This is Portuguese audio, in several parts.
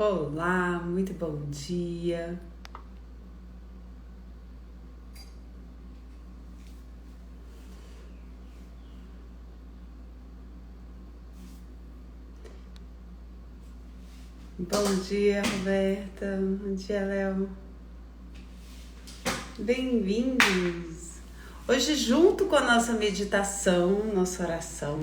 Olá, muito bom dia. Bom dia, Roberta. Bom dia, Léo. Bem-vindos. Hoje, junto com a nossa meditação, nossa oração,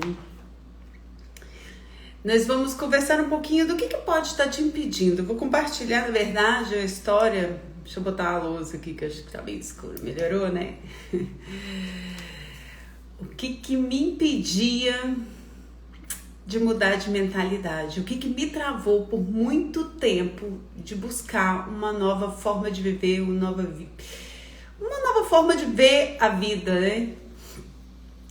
nós vamos conversar um pouquinho do que pode estar te impedindo. Vou compartilhar, na verdade, a história. Deixa eu botar a luz aqui, que acho que tá bem escuro. Melhorou, né? O que me impedia de mudar de mentalidade? O que me travou por muito tempo de buscar uma nova forma de viver, uma nova forma de ver a vida, né?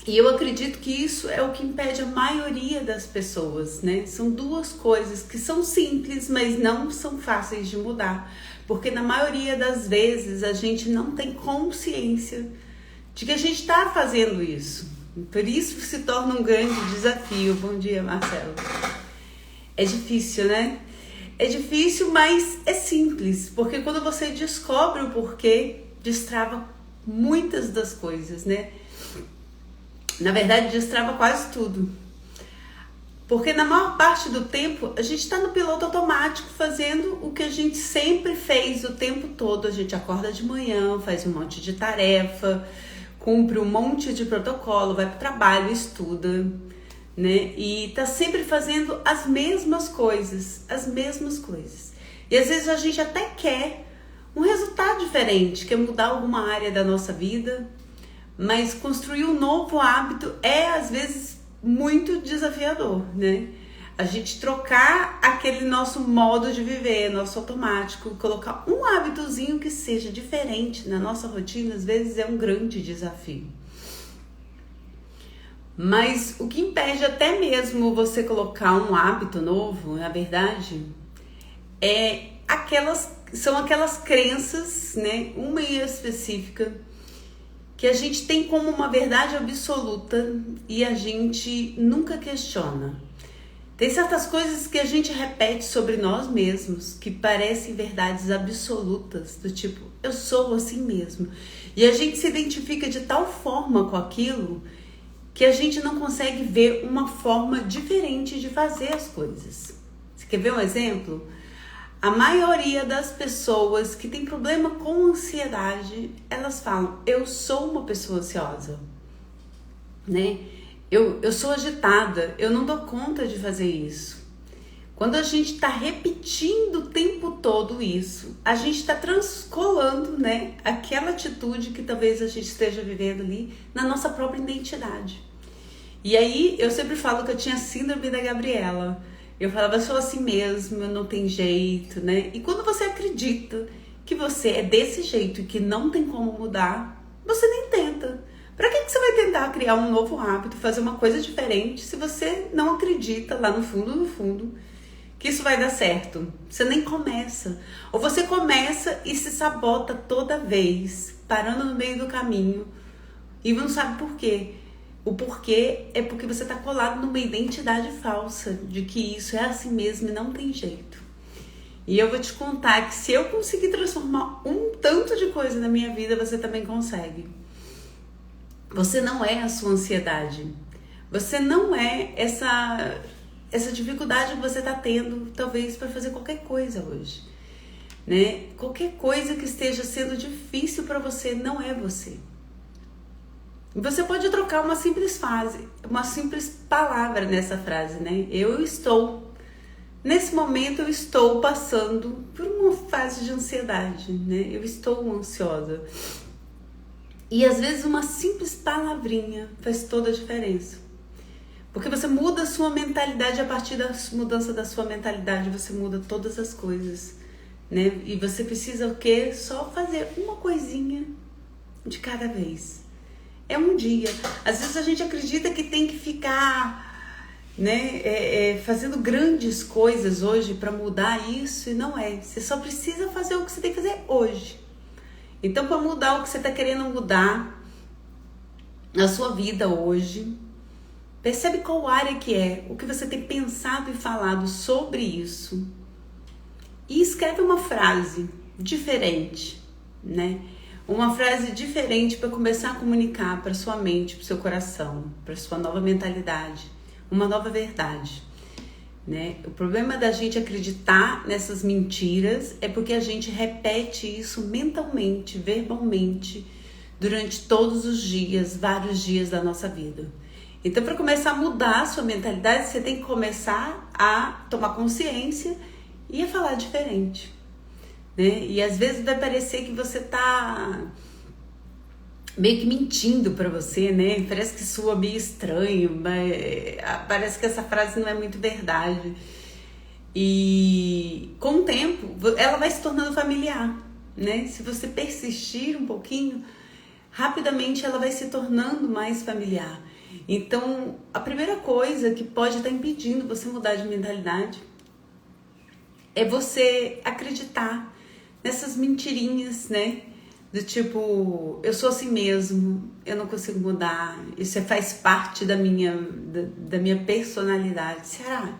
E eu acredito que isso é o que impede a maioria das pessoas, né? São duas coisas que são simples, mas não são fáceis de mudar. Porque na maioria das vezes a gente não tem consciência de que a gente está fazendo isso. Por isso se torna um grande desafio. Bom dia, Marcelo. É difícil, né? É difícil, mas é simples. Porque quando você descobre o porquê, destrava muitas das coisas, né? Na verdade, destrava quase tudo. Porque na maior parte do tempo, a gente está no piloto automático fazendo o que a gente sempre fez o tempo todo. A gente acorda de manhã, faz um monte de tarefa, cumpre um monte de protocolo, vai para o trabalho, estuda, né? E tá sempre fazendo as mesmas coisas. E às vezes a gente até quer um resultado diferente, quer mudar alguma área da nossa vida, mas construir um novo hábito é às vezes muito desafiador, né? A gente trocar aquele nosso modo de viver, nosso automático, colocar um hábitozinho que seja diferente na nossa rotina, às vezes é um grande desafio. Mas o que impede até mesmo você colocar um hábito novo, na verdade, são aquelas crenças, né? Uma específica, que a gente tem como uma verdade absoluta e a gente nunca questiona. Tem certas coisas que a gente repete sobre nós mesmos que parecem verdades absolutas, do tipo, eu sou assim mesmo. E a gente se identifica de tal forma com aquilo que a gente não consegue ver uma forma diferente de fazer as coisas. Você quer ver um exemplo? A maioria das pessoas que tem problema com ansiedade, elas falam, eu sou uma pessoa ansiosa, né? Eu sou agitada, eu não dou conta de fazer isso. Quando a gente está repetindo o tempo todo isso, a gente está transcolando, né, aquela atitude que talvez a gente esteja vivendo ali na nossa própria identidade. E aí eu sempre falo que eu tinha síndrome da Gabriela. Eu falava, eu sou assim mesmo, não tem jeito, né? E quando você acredita que você é desse jeito e que não tem como mudar, você nem tenta. Pra que você vai tentar criar um novo hábito, fazer uma coisa diferente, se você não acredita lá no fundo, que isso vai dar certo? Você nem começa. Ou você começa e se sabota toda vez, parando no meio do caminho, e não sabe por quê. O porquê é porque você está colado numa identidade falsa de que isso é assim mesmo e não tem jeito. E eu vou te contar que se eu conseguir transformar um tanto de coisa na minha vida, você também consegue. Você não é a sua ansiedade. Você não é essa dificuldade que você está tendo, talvez, para fazer qualquer coisa hoje, né? Qualquer coisa que esteja sendo difícil para você não é você. Você pode trocar uma simples palavra nessa frase, né? Eu estou. Nesse momento eu estou passando por uma fase de ansiedade, né? Eu estou ansiosa. E às vezes uma simples palavrinha faz toda a diferença. Porque você muda a sua mentalidade, a partir da mudança da sua mentalidade, você muda todas as coisas, né? E você precisa o quê? Só fazer uma coisinha de cada vez. É um dia. Às vezes a gente acredita que tem que ficar, né, fazendo grandes coisas hoje para mudar isso, e não é. Você só precisa fazer o que você tem que fazer hoje. Então, para mudar o que você está querendo mudar na sua vida hoje, percebe qual área que é, o que você tem pensado e falado sobre isso. e escreve uma frase diferente, né? Uma frase diferente para começar a comunicar para sua mente, para o seu coração, para sua nova mentalidade, uma nova verdade, né? O problema da gente acreditar nessas mentiras é porque a gente repete isso mentalmente, verbalmente, durante todos os dias, vários dias da nossa vida. Então, para começar a mudar a sua mentalidade, você tem que começar a tomar consciência e a falar diferente, né? E às vezes vai parecer que você tá meio que mentindo para você, né? Parece que soa meio estranho, mas parece que essa frase não é muito verdade. E com o tempo, ela vai se tornando familiar, né? Se você persistir um pouquinho, rapidamente ela vai se tornando mais familiar. Então, a primeira coisa que pode estar impedindo você mudar de mentalidade é você acreditar nessas mentirinhas, né? Do tipo, eu sou assim mesmo, eu não consigo mudar, isso faz parte da minha personalidade. Será?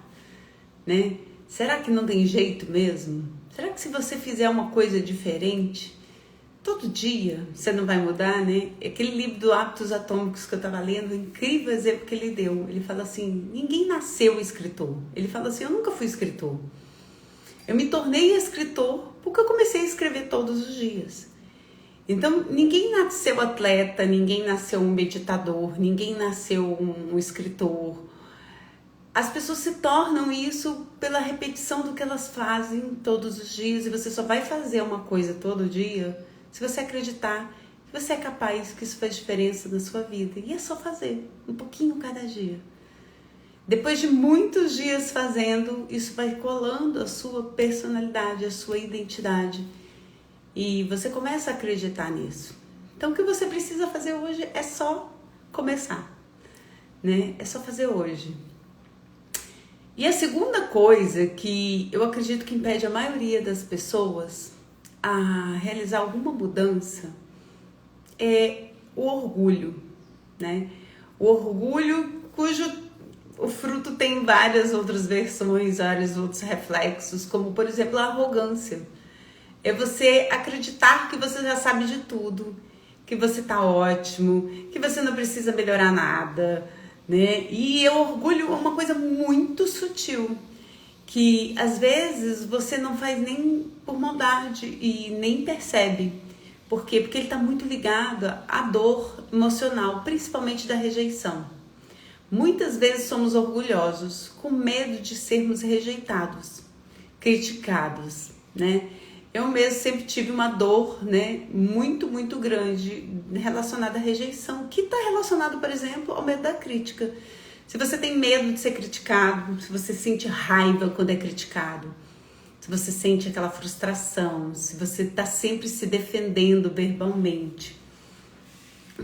Né? Será que não tem jeito mesmo? Será que se você fizer uma coisa diferente, todo dia você não vai mudar, né? Aquele livro do Hábitos Atômicos que eu estava lendo, incrível exemplo que ele deu. Ele fala assim, ninguém nasceu escritor. Ele fala assim, eu nunca fui escritor. Eu me tornei escritor porque eu comecei a escrever todos os dias. Então, ninguém nasceu atleta, ninguém nasceu um meditador, ninguém nasceu um escritor. As pessoas se tornam isso pela repetição do que elas fazem todos os dias, e você só vai fazer uma coisa todo dia se você acreditar que você é capaz, que isso faz diferença na sua vida. E é só fazer, um pouquinho cada dia. Depois de muitos dias fazendo, isso vai colando a sua personalidade, a sua identidade. E você começa a acreditar nisso. Então, o que você precisa fazer hoje é só começar, né? É só fazer hoje. E a segunda coisa que eu acredito que impede a maioria das pessoas a realizar alguma mudança é o orgulho, né? O orgulho cujo o fruto tem várias outras versões, vários outros reflexos, como por exemplo a arrogância. É você acreditar que você já sabe de tudo, que você tá ótimo, que você não precisa melhorar nada, né? E o orgulho é uma coisa muito sutil, que às vezes você não faz nem por maldade e nem percebe. Por quê? Porque ele está muito ligado à dor emocional, principalmente da rejeição. Muitas vezes somos orgulhosos, com medo de sermos rejeitados, criticados, né? Eu mesmo sempre tive uma dor, né, muito, muito grande relacionada à rejeição, que está relacionado, por exemplo, ao medo da crítica. Se você tem medo de ser criticado, se você sente raiva quando é criticado, se você sente aquela frustração, se você está sempre se defendendo verbalmente,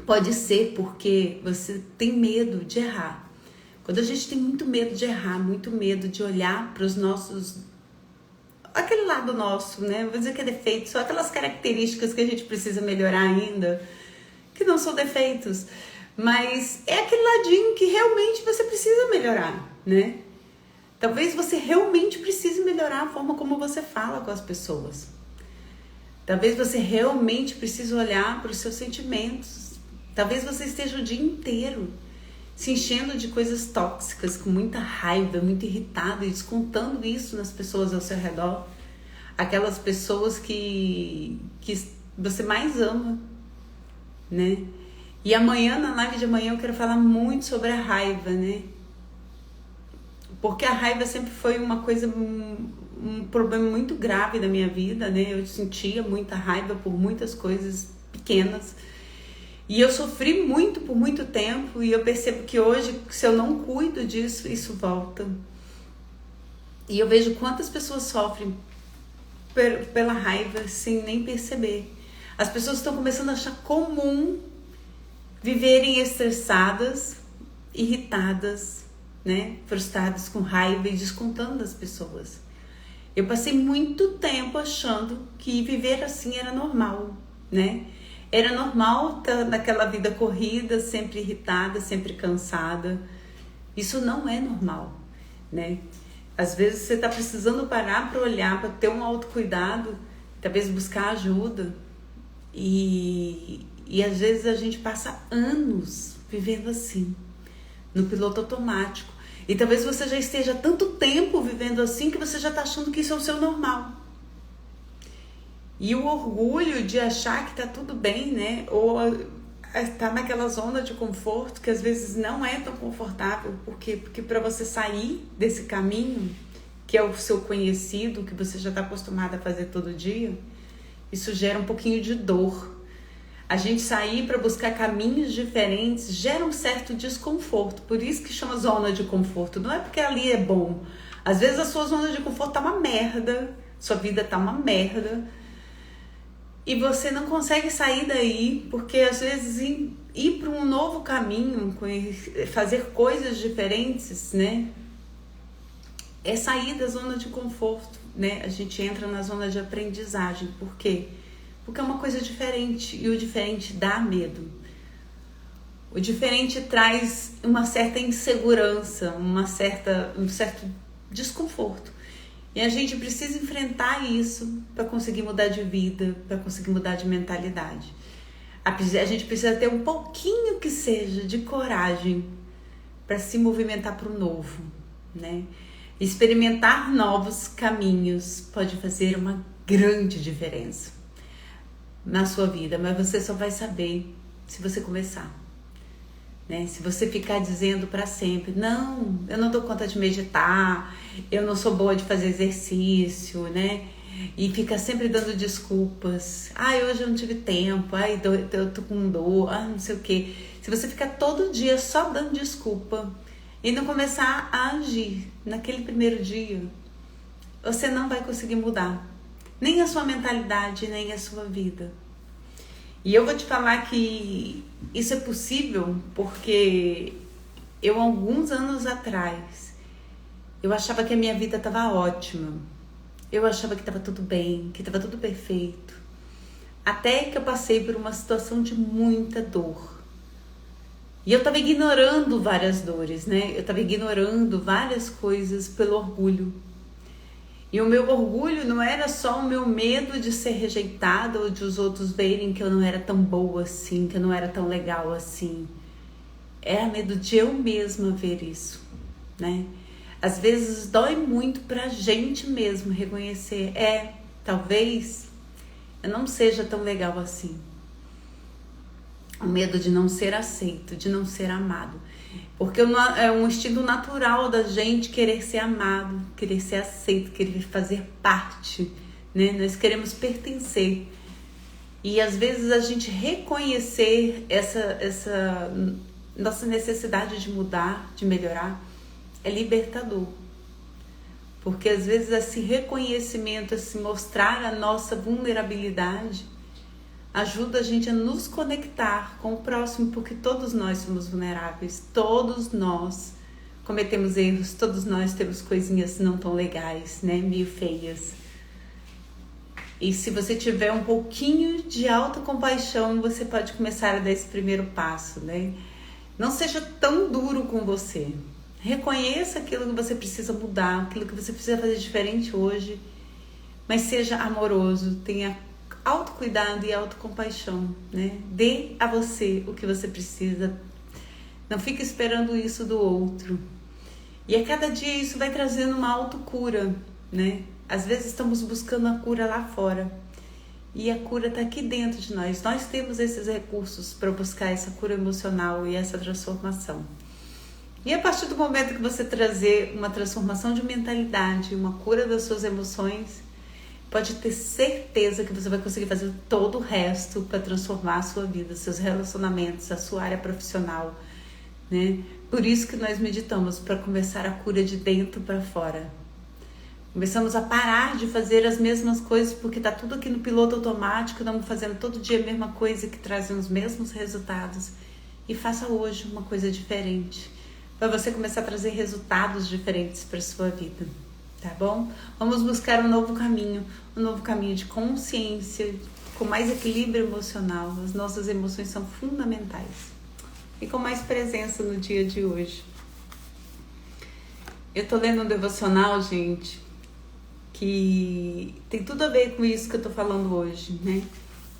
pode ser porque você tem medo de errar. Quando a gente tem muito medo de errar, muito medo de olhar para os nossos... aquele lado nosso, né? Vou dizer que é defeito, só aquelas características que a gente precisa melhorar ainda, que não são defeitos, mas é aquele ladinho que realmente você precisa melhorar, né? Talvez você realmente precise melhorar a forma como você fala com as pessoas. Talvez você realmente precise olhar para os seus sentimentos. Talvez você esteja o dia inteiro se enchendo de coisas tóxicas, com muita raiva, muito irritado e descontando isso nas pessoas ao seu redor. Aquelas pessoas que você mais ama, né? E amanhã, na live de amanhã, eu quero falar muito sobre a raiva, né? Porque a raiva sempre foi uma coisa, um problema muito grave da minha vida, né? Eu sentia muita raiva por muitas coisas pequenas. E eu sofri muito por muito tempo, e eu percebo que hoje, se eu não cuido disso, isso volta. E eu vejo quantas pessoas sofrem pela raiva sem nem perceber. As pessoas estão começando a achar comum viverem estressadas, irritadas, né? Frustradas, com raiva e descontando das pessoas. Eu passei muito tempo achando que viver assim era normal, né? Era normal estar naquela vida corrida, sempre irritada, sempre cansada. Isso não é normal, né? Às vezes você está precisando parar para olhar, para ter um autocuidado, talvez buscar ajuda. E às vezes a gente passa anos vivendo assim, no piloto automático. E talvez você já esteja há tanto tempo vivendo assim que você já está achando que isso é o seu normal. E o orgulho de achar que está tudo bem, né? Ou tá naquela zona de conforto que às vezes não é tão confortável. Por quê? Porque para você sair desse caminho, que é o seu conhecido, que você já está acostumado a fazer todo dia, isso gera um pouquinho de dor. A gente sair para buscar caminhos diferentes gera um certo desconforto. Por isso que chama zona de conforto. Não é porque ali é bom. Às vezes a sua zona de conforto tá uma merda, sua vida tá uma merda, e você não consegue sair daí, porque às vezes ir para um novo caminho, fazer coisas diferentes, né? É sair da zona de conforto, né? A gente entra na zona de aprendizagem. Por quê? Porque é uma coisa diferente, e o diferente dá medo. O diferente traz uma certa insegurança, um certo desconforto. E a gente precisa enfrentar isso para conseguir mudar de vida, para conseguir mudar de mentalidade. A gente precisa ter um pouquinho que seja de coragem para se movimentar para o novo, né? Experimentar novos caminhos pode fazer uma grande diferença na sua vida, mas você só vai saber se você começar, né? Se você ficar dizendo para sempre, não, eu não dou conta de meditar, eu não sou boa de fazer exercício, né? E fica sempre dando desculpas, hoje eu não tive tempo, eu tô com dor, não sei o quê. Se você ficar todo dia só dando desculpa e não começar a agir naquele primeiro dia, você não vai conseguir mudar nem a sua mentalidade, nem a sua vida. E eu vou te falar que isso é possível porque eu, alguns anos atrás, eu achava que a minha vida estava ótima. Eu achava que estava tudo bem, que estava tudo perfeito. Até que eu passei por uma situação de muita dor. E eu estava ignorando várias dores, né? Eu estava ignorando várias coisas pelo orgulho. E o meu orgulho não era só o meu medo de ser rejeitada ou de os outros verem que eu não era tão boa assim, que eu não era tão legal assim. Era medo de eu mesma ver isso, né? Às vezes dói muito pra gente mesmo reconhecer, talvez eu não seja tão legal assim. O medo de não ser aceito, de não ser amado. Porque é um instinto natural da gente querer ser amado, querer ser aceito, querer fazer parte, né? Nós queremos pertencer. E às vezes a gente reconhecer essa nossa necessidade de mudar, de melhorar, é libertador. Porque às vezes esse reconhecimento, esse mostrar a nossa vulnerabilidade, ajuda a gente a nos conectar com o próximo, porque todos nós somos vulneráveis, todos nós cometemos erros, todos nós temos coisinhas não tão legais, né, meio feias. E se você tiver um pouquinho de autocompaixão, você pode começar a dar esse primeiro passo, né? Não seja tão duro com você. Reconheça aquilo que você precisa mudar, aquilo que você precisa fazer diferente hoje, mas seja amoroso, tenha autocuidado e autocompaixão, né? Dê a você o que você precisa. Não fique esperando isso do outro. E a cada dia isso vai trazendo uma autocura, né? Às vezes estamos buscando a cura lá fora. E a cura está aqui dentro de nós. Nós temos esses recursos para buscar essa cura emocional e essa transformação. E a partir do momento que você trazer uma transformação de mentalidade, uma cura das suas emoções, pode ter certeza que você vai conseguir fazer todo o resto para transformar a sua vida, seus relacionamentos, a sua área profissional, né? Por isso que nós meditamos, para começar a cura de dentro para fora. Começamos a parar de fazer as mesmas coisas, porque está tudo aqui no piloto automático, estamos fazendo todo dia a mesma coisa que trazem os mesmos resultados. E faça hoje uma coisa diferente, para você começar a trazer resultados diferentes para a sua vida. Tá bom? Vamos buscar um novo caminho de consciência, com mais equilíbrio emocional. As nossas emoções são fundamentais. E com mais presença no dia de hoje. Eu tô lendo um devocional, gente, que tem tudo a ver com isso que eu tô falando hoje, né?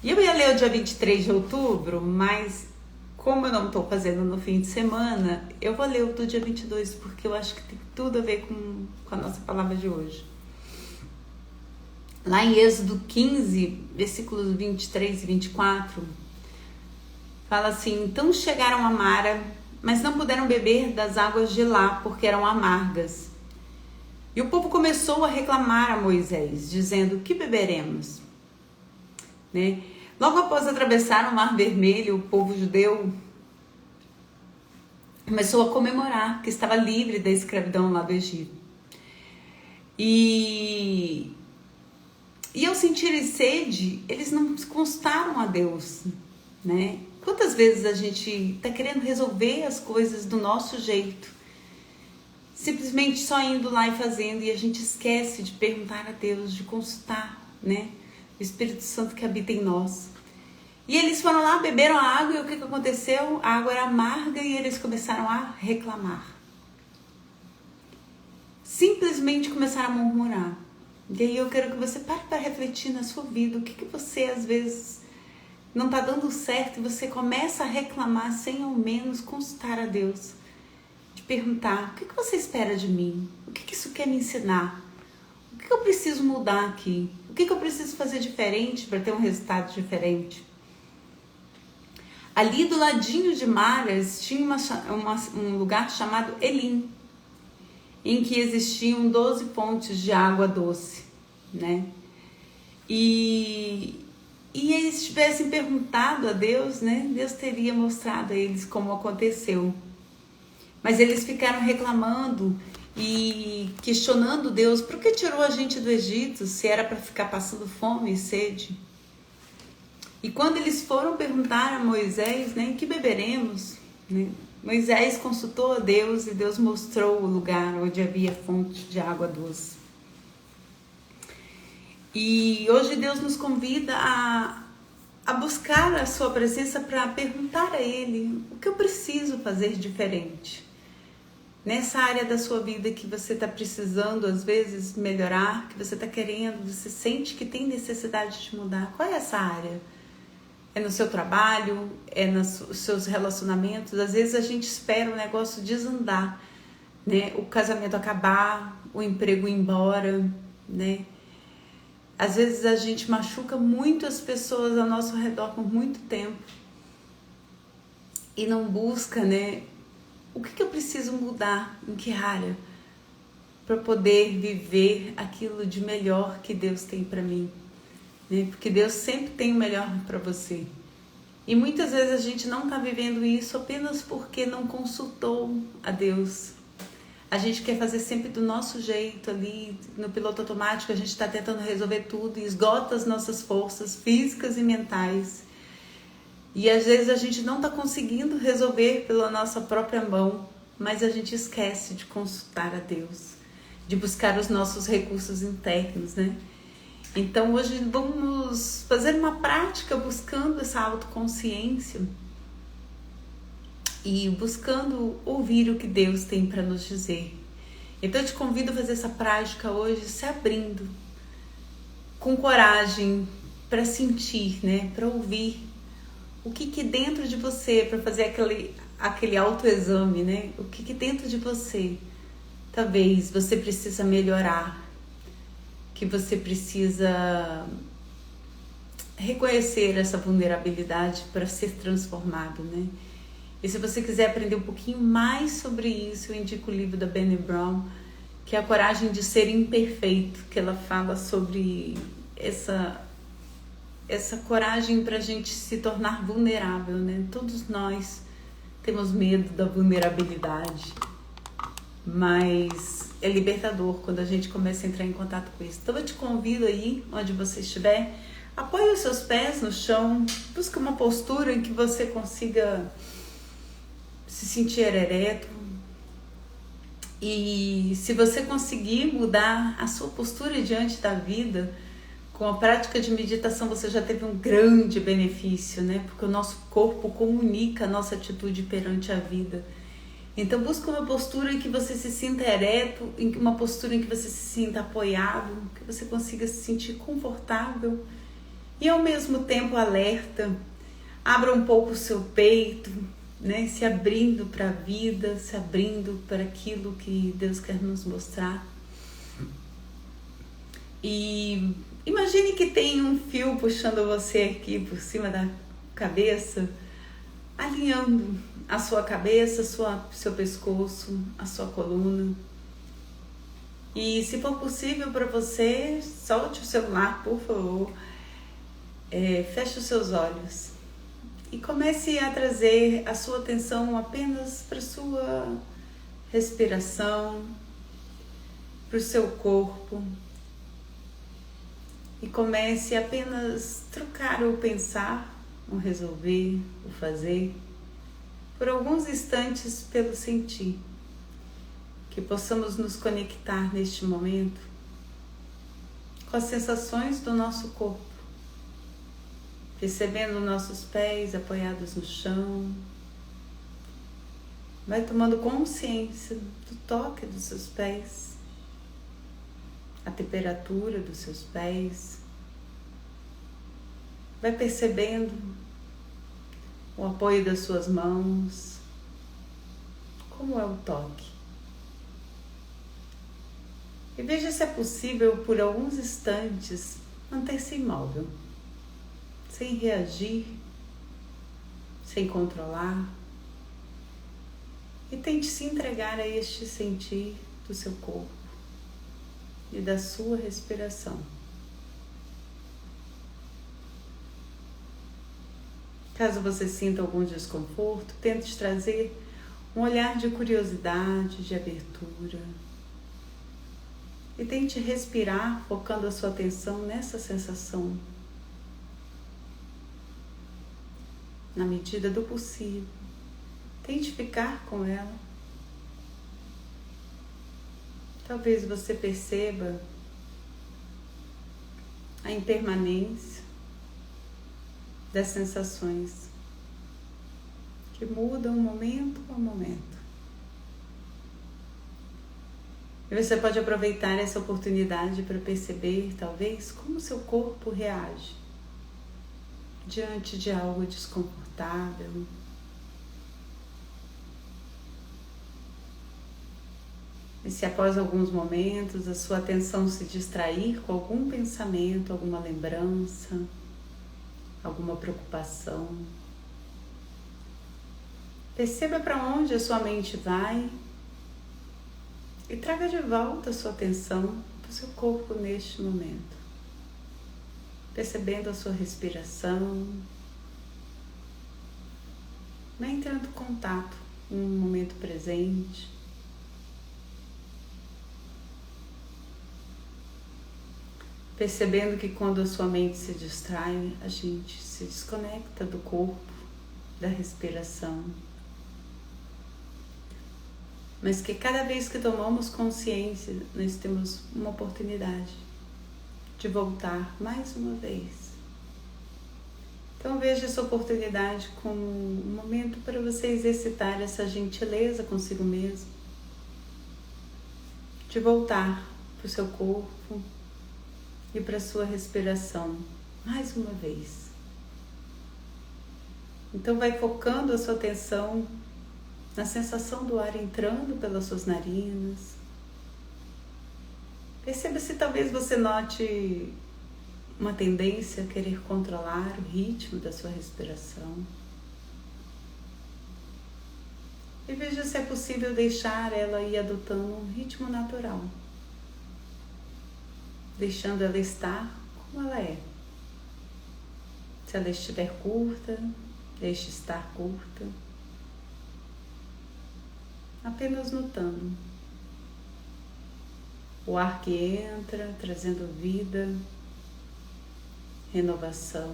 E eu ia ler o dia 23 de outubro, mas como eu não tô fazendo no fim de semana, eu vou ler o do dia 22, porque eu acho que tem tudo a ver com a nossa palavra de hoje. Lá em Êxodo 15, versículos 23 e 24, fala assim: então chegaram a Mara, mas não puderam beber das águas de lá, porque eram amargas. E o povo começou a reclamar a Moisés, dizendo: que beberemos? Né? Logo após atravessar o Mar Vermelho, o povo judeu começou a comemorar que estava livre da escravidão lá do Egito. E ao sentirem sede, eles não constaram a Deus, né? Quantas vezes a gente está querendo resolver as coisas do nosso jeito, simplesmente só indo lá e fazendo, e a gente esquece de perguntar a Deus, de consultar, né? O Espírito Santo que habita em nós. E eles foram lá, beberam a água, e o que aconteceu? A água era amarga e eles começaram a reclamar. Simplesmente começaram a murmurar. E aí eu quero que você pare para refletir na sua vida. O que você às vezes não está dando certo e você começa a reclamar sem ao menos consultar a Deus. De perguntar: o que você espera de mim? O que isso quer me ensinar? O que eu preciso mudar aqui? O que eu preciso fazer diferente para ter um resultado diferente? Ali do ladinho de Maras tinha um lugar chamado Elim, em que existiam 12 fontes de água doce, né? E eles tivessem perguntado a Deus, né? Deus teria mostrado a eles como aconteceu. Mas eles ficaram reclamando e questionando Deus: por que tirou a gente do Egito se era para ficar passando fome e sede? E quando eles foram perguntar a Moisés, né, que beberemos, né, Moisés consultou a Deus e Deus mostrou o lugar onde havia fonte de água doce. E hoje Deus nos convida a buscar a sua presença para perguntar a Ele: o que eu preciso fazer diferente? Nessa área da sua vida que você está precisando, às vezes, melhorar, que você está querendo, você sente que tem necessidade de mudar. Qual é essa área? É no seu trabalho? É nos seus relacionamentos? Às vezes a gente espera o negócio desandar, né? O casamento acabar, o emprego ir embora, né? Às vezes a gente machuca muito as pessoas ao nosso redor por muito tempo e não busca, né? O que eu preciso mudar? Em que área? Para poder viver aquilo de melhor que Deus tem para mim. Né? Porque Deus sempre tem o melhor para você. E muitas vezes a gente não está vivendo isso apenas porque não consultou a Deus. A gente quer fazer sempre do nosso jeito ali, no piloto automático, a gente está tentando resolver tudo e esgota as nossas forças físicas e mentais. E às vezes a gente não está conseguindo resolver pela nossa própria mão, mas a gente esquece de consultar a Deus, de buscar os nossos recursos internos, né? Então hoje vamos fazer uma prática buscando essa autoconsciência e buscando ouvir o que Deus tem para nos dizer. Então eu te convido a fazer essa prática hoje, se abrindo, com coragem, para sentir, né? Para ouvir o que dentro de você, para fazer aquele autoexame, né? O que dentro de você talvez você precisa melhorar, que você precisa reconhecer essa vulnerabilidade para ser transformado, né? E se você quiser aprender um pouquinho mais sobre isso, eu indico o livro da Brené Brown, que é A Coragem de Ser Imperfeito, que ela fala sobre essa coragem para a gente se tornar vulnerável, né? Todos nós temos medo da vulnerabilidade, mas é libertador quando a gente começa a entrar em contato com isso. Então eu te convido aí, onde você estiver, apoie os seus pés no chão, busque uma postura em que você consiga se sentir ereto. E se você conseguir mudar a sua postura diante da vida, com a prática de meditação você já teve um grande benefício, né? Porque o nosso corpo comunica a nossa atitude perante a vida. Então busca uma postura em que você se sinta ereto, em uma postura em que você se sinta apoiado, que você consiga se sentir confortável e ao mesmo tempo alerta. Abra um pouco o seu peito, né? Se abrindo para a vida, se abrindo para aquilo que Deus quer nos mostrar. E imagine que tem um fio puxando você aqui por cima da cabeça, alinhando a sua cabeça, seu pescoço, a sua coluna. E se for possível para você, solte o celular, por favor. Feche os seus olhos e comece a trazer a sua atenção apenas para a sua respiração, para o seu corpo. E comece apenas a trocar o pensar, o resolver, o fazer, por alguns instantes pelo sentir. Que possamos nos conectar neste momento com as sensações do nosso corpo, percebendo nossos pés apoiados no chão. Vai tomando consciência do toque dos seus pés, a temperatura dos seus pés. Vai percebendo o apoio das suas mãos, como é o toque. E veja se é possível, por alguns instantes, manter-se imóvel, sem reagir, sem controlar. E tente se entregar a este sentir do seu corpo e da sua respiração. Caso você sinta algum desconforto, tente trazer um olhar de curiosidade, de abertura. E tente respirar, focando a sua atenção nessa sensação, na medida do possível. Tente ficar com ela. Talvez você perceba a impermanência das sensações que mudam momento a momento. E você pode aproveitar essa oportunidade para perceber, talvez, como seu corpo reage diante de algo desconfortável. E se após alguns momentos a sua atenção se distrair com algum pensamento, alguma lembrança, alguma preocupação, perceba para onde a sua mente vai e traga de volta a sua atenção para o seu corpo neste momento, percebendo a sua respiração, nem tendo contato no momento presente. Percebendo que quando a sua mente se distrai, a gente se desconecta do corpo, da respiração. Mas que cada vez que tomamos consciência, nós temos uma oportunidade de voltar mais uma vez. Então veja essa oportunidade como um momento para você exercitar essa gentileza consigo mesmo, de voltar para o seu corpo e para a sua respiração mais uma vez. Então vai focando a sua atenção na sensação do ar entrando pelas suas narinas. Perceba se talvez você note uma tendência a querer controlar o ritmo da sua respiração. E veja se é possível deixar ela ir adotando um ritmo natural, deixando ela estar como ela é. Se ela estiver curta, deixe estar curta. Apenas notando o ar que entra, trazendo vida, renovação.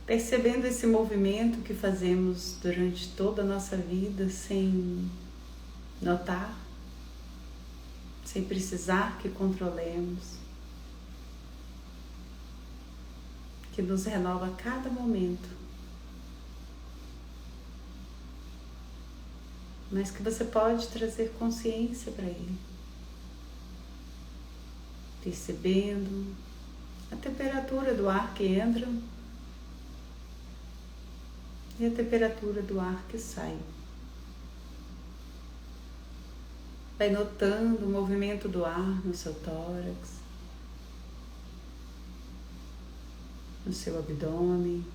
Percebendo esse movimento que fazemos durante toda a nossa vida sem notar, sem precisar que controlemos, que nos renova a cada momento. mas que você pode trazer consciência para ele, percebendo a temperatura do ar que entra e a temperatura do ar que sai. Vai notando o movimento do ar no seu tórax, no seu abdômen.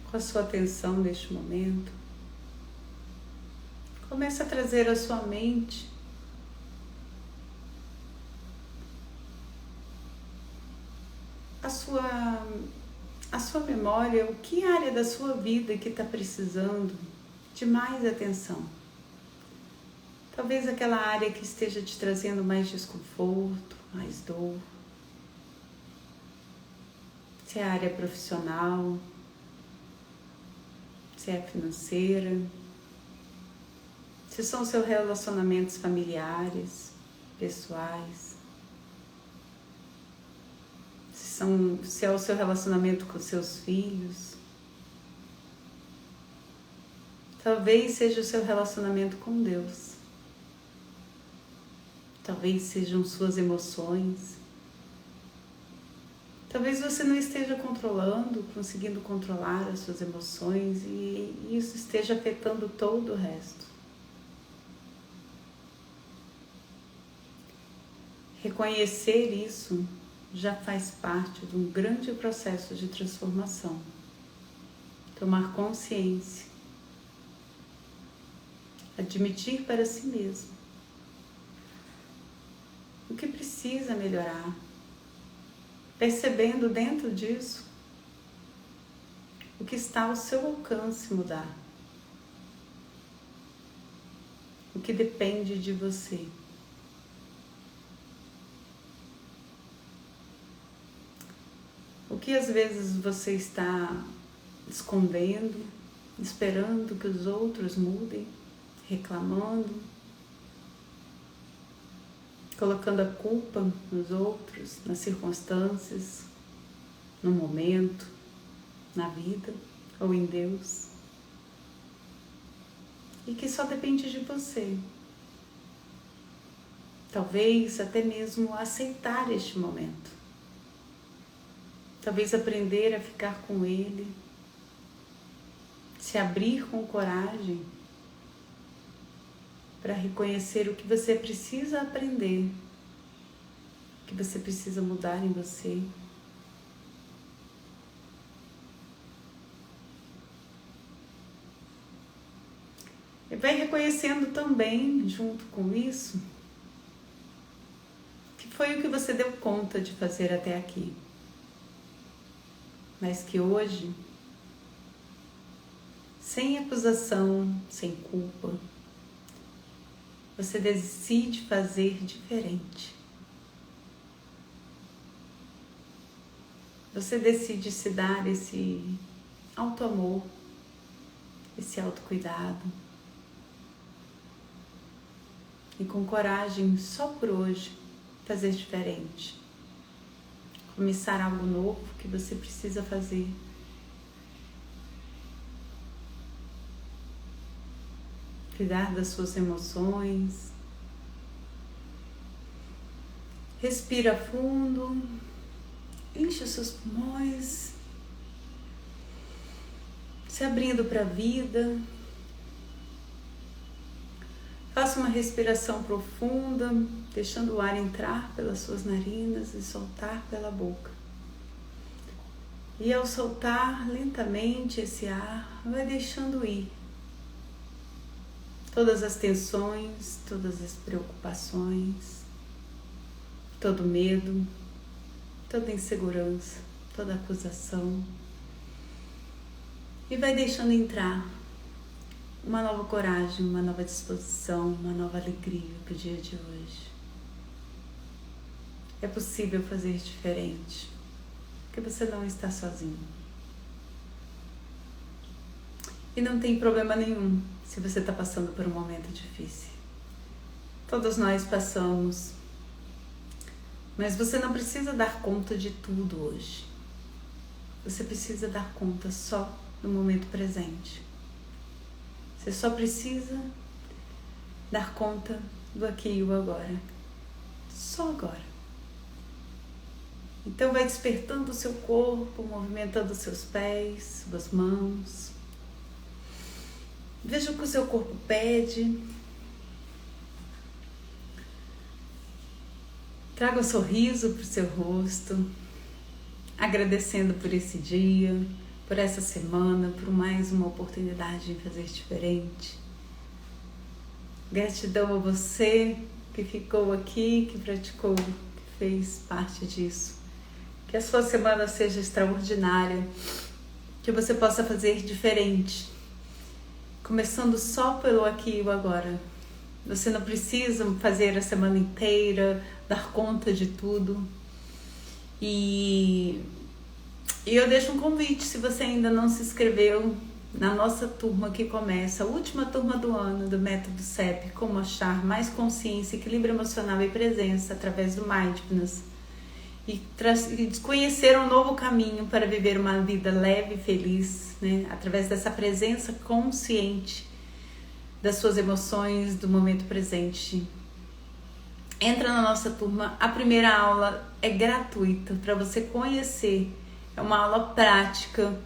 Com a sua atenção neste momento, comece a trazer à sua mente a sua memória, o que área da sua vida que está precisando de mais atenção. Talvez aquela área que esteja te trazendo mais desconforto, mais dor. Se é a área profissional, se é financeira, se são seus relacionamentos familiares, pessoais, se é o seu relacionamento com seus filhos, talvez seja o seu relacionamento com Deus, talvez sejam suas emoções, talvez você não esteja conseguindo controlar as suas emoções e isso esteja afetando todo o resto. Reconhecer isso já faz parte de um grande processo de transformação. Tomar consciência, admitir para si mesmo o que precisa melhorar, percebendo dentro disso o que está ao seu alcance mudar, o que depende de você. O que às vezes você está escondendo, esperando que os outros mudem, reclamando, colocando a culpa nos outros, nas circunstâncias, no momento, na vida ou em Deus. E que só depende de você. Talvez até mesmo aceitar este momento. Talvez aprender a ficar com ele, se abrir com coragem para reconhecer o que você precisa aprender, o que você precisa mudar em você. E vai reconhecendo também, junto com isso, que foi o que você deu conta de fazer até aqui. Mas que hoje, sem acusação, sem culpa, você decide fazer diferente. Você decide se dar esse auto-amor, esse autocuidado. E com coragem, só por hoje, fazer diferente. Começar algo novo que você precisa fazer. Cuidar das suas emoções. Respira fundo. Enche os seus pulmões. Se abrindo para a vida. Faça uma respiração profunda, deixando o ar entrar pelas suas narinas e soltar pela boca. E ao soltar lentamente esse ar, vai deixando ir todas as tensões, todas as preocupações, todo medo, toda insegurança, toda acusação. E vai deixando entrar uma nova coragem, uma nova disposição, uma nova alegria para o dia de hoje. É possível fazer diferente, porque você não está sozinho. E não tem problema nenhum se você está passando por um momento difícil. Todos nós passamos, mas você não precisa dar conta de tudo hoje. Você precisa dar conta só no momento presente. Você só precisa dar conta do aqui e o agora. Só agora. Então vai despertando o seu corpo, movimentando os seus pés, suas mãos. Veja o que o seu corpo pede. Traga um sorriso para o seu rosto, agradecendo por esse dia, por essa semana, por mais uma oportunidade de fazer diferente. Gratidão a você que ficou aqui, que praticou, que fez parte disso. Que a sua semana seja extraordinária, que você possa fazer diferente, começando só pelo aqui e o agora. Você não precisa fazer a semana inteira, dar conta de tudo. E eu deixo um convite, se você ainda não se inscreveu na nossa turma que começa, a última turma do ano do Método CEP, como achar mais consciência, equilíbrio emocional e presença através do Mindfulness. E conhecer um novo caminho para viver uma vida leve e feliz, né? Através dessa presença consciente das suas emoções, do momento presente. Entra na nossa turma, a primeira aula é gratuita para você conhecer, é uma aula prática.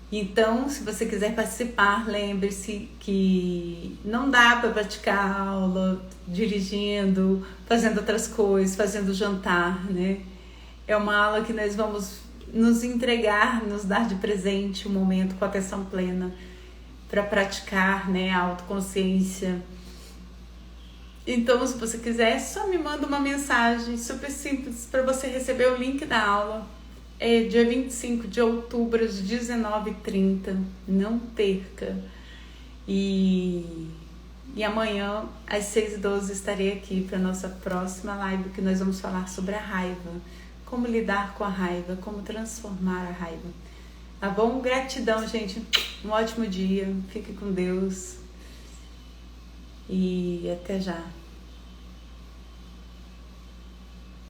Então, se você quiser participar, lembre-se que não dá para praticar a aula dirigindo, fazendo outras coisas, fazendo jantar, né? É uma aula que nós vamos nos entregar, nos dar de presente um momento com atenção plena para praticar, né, a autoconsciência. Então, se você quiser, só me manda uma mensagem super simples para você receber o link da aula. É dia 25 de outubro, às 19h30. Não perca. E amanhã, às 6h12, estarei aqui para a nossa próxima live, que nós vamos falar sobre a raiva. Como lidar com a raiva, como transformar a raiva. Tá bom? Gratidão, gente. Um ótimo dia. Fique com Deus. E até já.